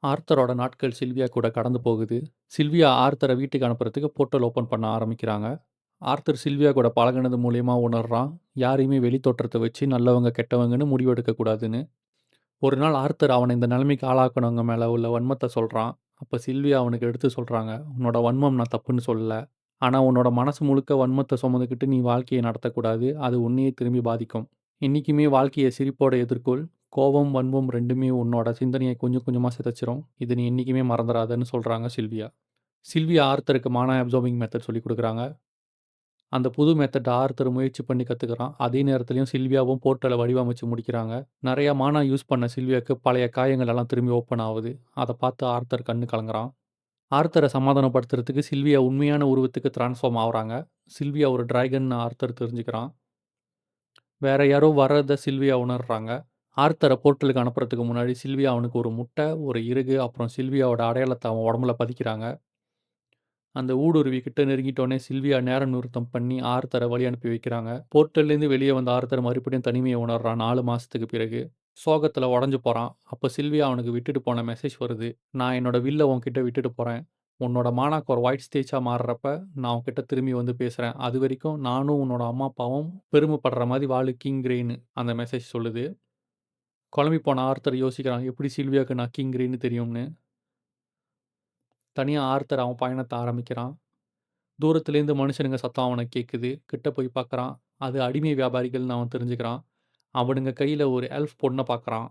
ஆர்த்தரோட நாட்கள் சில்வியா கூட கடந்து போகுது. சில்வியா ஆர்த்தர வீட்டுக்கு அனுப்புறதுக்கு போர்ட்டல் ஓப்பன் பண்ண ஆரம்பிக்கிறாங்க. ஆர்த்தர் சில்வியா கூட பழகுனது மூலியமா உணர்றான், யாரையுமே வெளித்தோற்றத்த வச்சு நல்லவங்க, கெட்டவங்கன்னு முடிவெடுக்கக் கூடாதுன்னு. ஒரு நாள் ஆர்த்தர் அவன இந்த நிலைமைக்கு ஆளாக்குனவங்க மேல உள்ள வன்மத்த சொல்றான். அப்ப சில்வியா அவனுக்கு எடுத்து சொல்றாங்க, "உன்னோட வன்மம் நான் தப்புன்னு சொல்லல. ஆனா உன்னோட மனசு முழுக்க வன்மத்த சுமந்துக்கிட்டு நீ வாழ்க்கைய நடத்தக்கூடாது. அது உன்னையே திரும்பி பாதிக்கும். என்னைக்குமே வாழ்க்கைய சிரிப்போட எதிர்கொள். கோவம், வன்மம் 2மே உன்னோட சிந்தனைய கொஞ்சம் கொஞ்சமா சிதைச்சிரும். இத நீ என்னைக்குமே மறந்துறாதன்னு" சொல்றாங்க சில்வியா. சில்வியா ஆர்த்தருக்கு மானா அப்சார்பிங் மெத்தட் சொல்லிக் குடுக்குறாங்க. அந்த புது மெத்தட ஆர்த்தர் முயற்சி பண்ணி கத்துக்கிறான். அதே நேரத்திலயும் சில்வியாவும் போர்ட்டல வடிவமைச்சு முடிக்கிறாங்க. நெறைய மானா யூஸ் பண்ண சில்வியாக்கு பழைய காயங்கள் எல்லாம் திரும்பி ஓப்பன் ஆவுது. அத பார்த்து ஆர்த்தர் கண்ணு கலங்குறான். ஆர்த்தர சமாதானப்படுத்துறதுக்கு சில்வியா உண்மையான உருவத்துக்கு ட்ரான்ஸ்ஃபார்ம் ஆவுறாங்க. சில்வியா ஒரு டிராகன்னு ஆர்த்தர் தெரிஞ்சுக்கிறான். வேற யாரோ வர்றத சில்வியா உணர்றாங்க. ஆர்த்தர போர்ட்டலுக்கு அனுப்புறதுக்கு முன்னாடி சில்வியா அவனுக்கு ஒரு முட்டை, ஒரு இறகு, அப்புறம் சில்வியாவோட அடையாளத்த அவன் உடம்புல பதிக்கிறாங்க. அந்த ஊடுருவி கிட்ட நெருங்கிட்டோனே சில்வியா நேர நிறுத்தம் பண்ணி ஆர்த்தர வழி அனுப்பி வைக்கிறாங்க. போர்ட்டல்லேருந்து வெளியே வந்த ஆர்த்தர் மறுபடியும் தனிமைய உணர்றான் 4 மாசத்துக்கு பிறகு. சோகத்துல உடைஞ்சு போறான். அப்ப சில்வியா அவனுக்கு விட்டுட்டு போன மெசேஜ் வருது. "நான் என்னோட வில்ல உன்கிட்ட விட்டுட்டு போறேன். உன்னோட மானாக்கு ஒரு ஒயிட் ஸ்டேட்சா மாறுறப்ப நான் உன்கிட்ட திரும்பி வந்து பேசுறேன். அதுவரைக்கும் நானும் உன்னோட அம்மா, அப்பாவும் பெருமைப்படுற மாரி வாழு கிங் கிரேன்னு" அந்த மெசேஜ் சொல்லுது. குழம்பி போன ஆர்த்தர் யோசிக்கிறான், எப்படி சில்வியாக்கு நான் கிங் கிரேன்னு தெரியும்னு. தனியா ஆர்த்தர் அவன் பயணத்த ஆரம்பிக்கிறான். தூரத்திலேருந்து மனுஷனுங்க சத்தம் அவனுக்கு கேட்குது. கிட்ட போய் பார்க்குறான். அது அடிமை வியாபாரிகள்னு அவன் தெரிஞ்சுக்கிறான். அவனுங்க கையில ஒரு எல்ஃப் பொண்ண பார்க்குறான்.